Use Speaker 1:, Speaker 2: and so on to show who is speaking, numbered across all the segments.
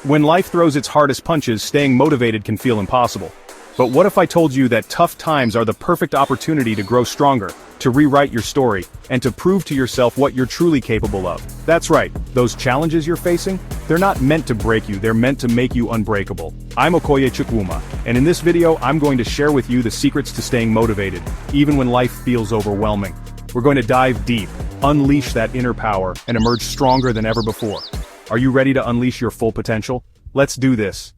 Speaker 1: When life throws its hardest punches, staying motivated can feel impossible. But what if I told you that tough times are the perfect opportunity to grow stronger, to rewrite your story, and to prove to yourself what you're truly capable of? That's right, those challenges you're facing, they're not meant to break you, they're meant to make you unbreakable. I'm Okoye Chukwuma, and in this video I'm going to share with you the secrets to staying motivated, even when life feels overwhelming. We're going to dive deep, unleash that inner power, and emerge stronger than ever before. Are you ready to unleash your full potential? Let's do this.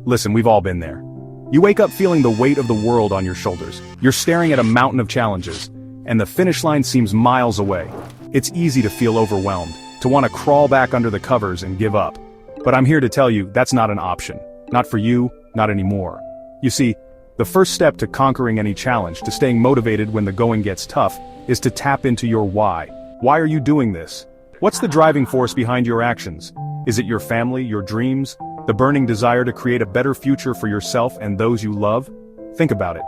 Speaker 1: Listen, we've all been there. You wake up feeling the weight of the world on your shoulders. You're staring at a mountain of challenges, and the finish line seems miles away. It's easy to feel overwhelmed, to want to crawl back under the covers and give up. But I'm here to tell you that's not an option. Not for you, not anymore. You see, the first step to conquering any challenge, to staying motivated when the going gets tough, is to tap into your why. Why are you doing this? What's the driving force behind your actions? Is it your family, your dreams? The burning desire to create a better future for yourself and those you love? Think about it.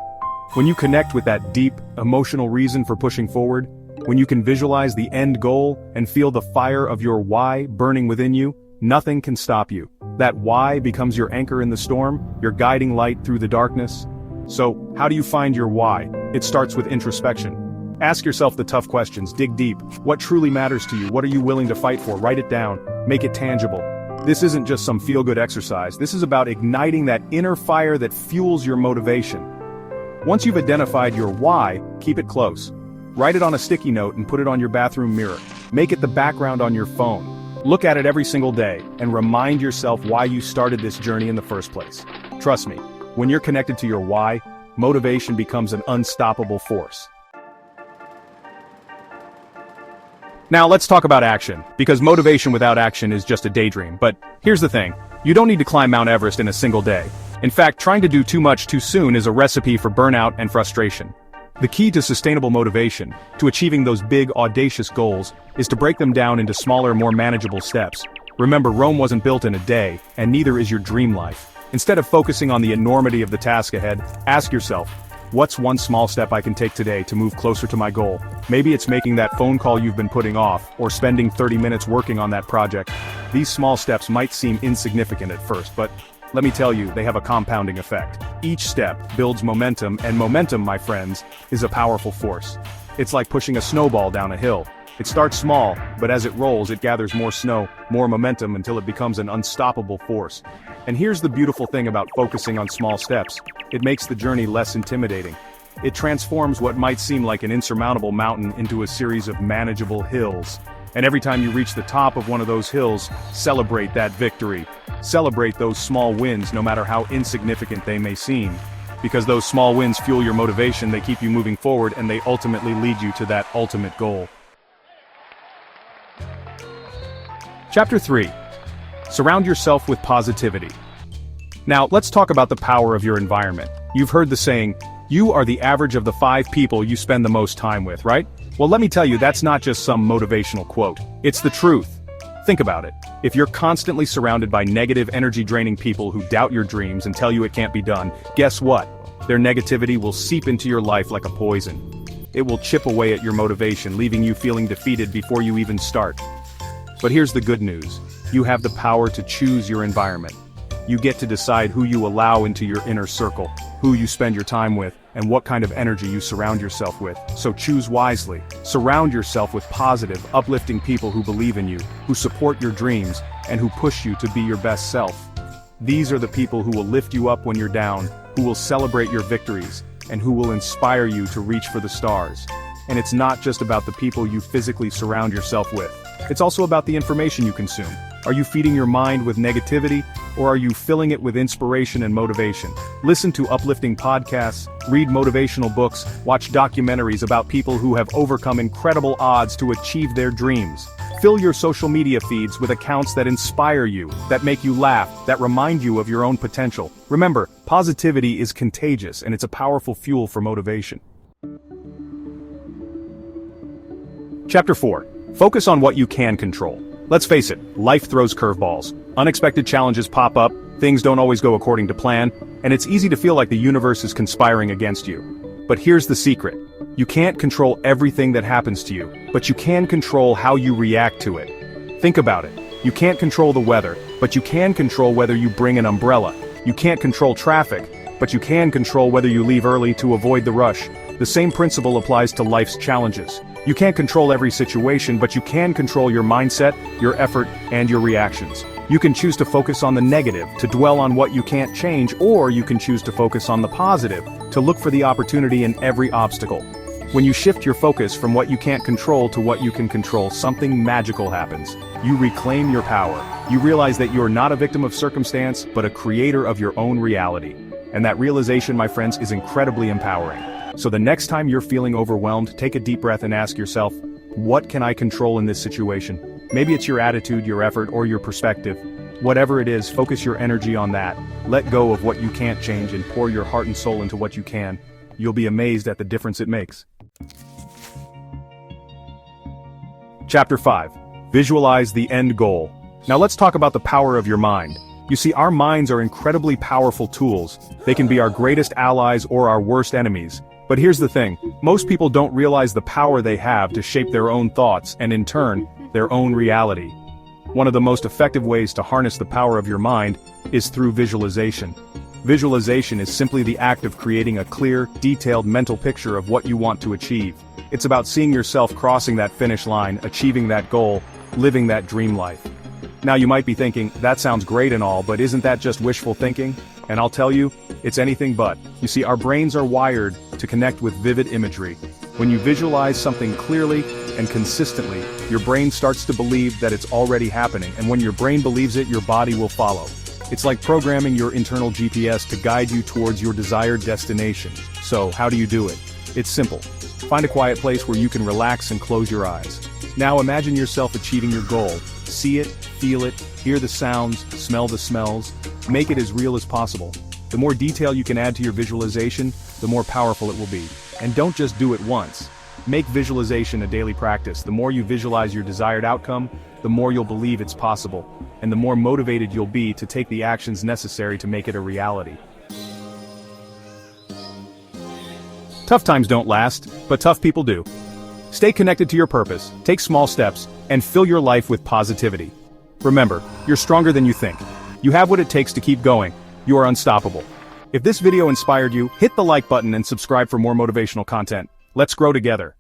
Speaker 1: When you connect with that deep, emotional reason for pushing forward, when you can visualize the end goal and feel the fire of your why burning within you, nothing can stop you. That why becomes your anchor in the storm, your guiding light through the darkness. So, how do you find your why? It starts with introspection. Ask yourself the tough questions, dig deep. What truly matters to you? What are you willing to fight for? Write it down. Make it tangible. This isn't just some feel-good exercise. This is about igniting that inner fire that fuels your motivation. Once you've identified your why, keep it close. Write it on a sticky note and put it on your bathroom mirror. Make it the background on your phone. Look at it every single day and remind yourself why you started this journey in the first place. Trust me, when you're connected to your why, motivation becomes an unstoppable force. Now let's talk about action, because motivation without action is just a daydream. But here's the thing, you don't need to climb Mount Everest in a single day. In fact, trying to do too much too soon is a recipe for burnout and frustration. The key to sustainable motivation, to achieving those big, audacious goals, is to break them down into smaller, more manageable steps. Remember, Rome wasn't built in a day, and neither is your dream life. Instead of focusing on the enormity of the task ahead, ask yourself, what's one small step I can take today to move closer to my goal? Maybe it's making that phone call you've been putting off, or spending 30 minutes working on that project. These small steps might seem insignificant at first, but let me tell you, they have a compounding effect. Each step builds momentum, and momentum, my friends, is a powerful force. It's like pushing a snowball down a hill. It starts small, but as it rolls, it gathers more snow, more momentum until it becomes an unstoppable force. And here's the beautiful thing about focusing on small steps. It makes the journey less intimidating. It transforms what might seem like an insurmountable mountain into a series of manageable hills. And every time you reach the top of one of those hills, celebrate that victory. Celebrate those small wins, no matter how insignificant they may seem. Because those small wins fuel your motivation, they keep you moving forward, and they ultimately lead you to that ultimate goal. Chapter 3. Surround yourself with positivity. Now, let's talk about the power of your environment. You've heard the saying, you are the average of the 5 people you spend the most time with, right? Well, let me tell you, that's not just some motivational quote. It's the truth. Think about it. If you're constantly surrounded by negative, energy-draining people who doubt your dreams and tell you it can't be done, guess what? Their negativity will seep into your life like a poison. It will chip away at your motivation, leaving you feeling defeated before you even start. But here's the good news. You have the power to choose your environment. You get to decide who you allow into your inner circle, who you spend your time with, and what kind of energy you surround yourself with. So choose wisely. Surround yourself with positive, uplifting people who believe in you, who support your dreams, and who push you to be your best self. These are the people who will lift you up when you're down, who will celebrate your victories, and who will inspire you to reach for the stars. And it's not just about the people you physically surround yourself with. It's also about the information you consume. Are you feeding your mind with negativity, or are you filling it with inspiration and motivation? Listen to uplifting podcasts, read motivational books, watch documentaries about people who have overcome incredible odds to achieve their dreams. Fill your social media feeds with accounts that inspire you, that make you laugh, that remind you of your own potential. Remember, positivity is contagious, and it's a powerful fuel for motivation. Chapter 4. Focus on what you can control. Let's face it, life throws curveballs. Unexpected challenges pop up, things don't always go according to plan, and it's easy to feel like the universe is conspiring against you. But here's the secret. You can't control everything that happens to you, but you can control how you react to it. Think about it. You can't control the weather, but you can control whether you bring an umbrella. You can't control traffic, but you can control whether you leave early to avoid the rush. The same principle applies to life's challenges. You can't control every situation, but you can control your mindset, your effort, and your reactions. You can choose to focus on the negative, to dwell on what you can't change, or you can choose to focus on the positive, to look for the opportunity in every obstacle. When you shift your focus from what you can't control to what you can control, something magical happens. You reclaim your power. You realize that you're not a victim of circumstance, but a creator of your own reality. And that realization, my friends, is incredibly empowering. So the next time you're feeling overwhelmed, take a deep breath and ask yourself, what can I control in this situation? Maybe it's your attitude, your effort, or your perspective. Whatever it is, focus your energy on that. Let go of what you can't change and pour your heart and soul into what you can. You'll be amazed at the difference it makes. Chapter 5. Visualize the end goal. Now let's talk about the power of your mind. You see, our minds are incredibly powerful tools. They can be our greatest allies or our worst enemies. But here's the thing, most people don't realize the power they have to shape their own thoughts and in turn, their own reality. One of the most effective ways to harness the power of your mind is through visualization. Visualization is simply the act of creating a clear, detailed mental picture of what you want to achieve. It's about seeing yourself crossing that finish line, achieving that goal, living that dream life. Now you might be thinking, that sounds great and all, but isn't that just wishful thinking? And I'll tell you, it's anything but. You see, our brains are wired to connect with vivid imagery. When you visualize something clearly and consistently, your brain starts to believe that it's already happening, and when your brain believes it, your body will follow. It's like programming your internal GPS to guide you towards your desired destination. So, how do you do it? It's simple. Find a quiet place where you can relax and close your eyes. Now imagine yourself achieving your goal. See it, feel it, hear the sounds, smell the smells. Make it as real as possible. The more detail you can add to your visualization, the more powerful it will be. And don't just do it once. Make visualization a daily practice. The more you visualize your desired outcome, the more you'll believe it's possible, and the more motivated you'll be to take the actions necessary to make it a reality. Tough times don't last, but tough people do. Stay connected to your purpose, take small steps, and fill your life with positivity. Remember, you're stronger than you think. You have what it takes to keep going. You are unstoppable. If this video inspired you, hit the like button and subscribe for more motivational content. Let's grow together.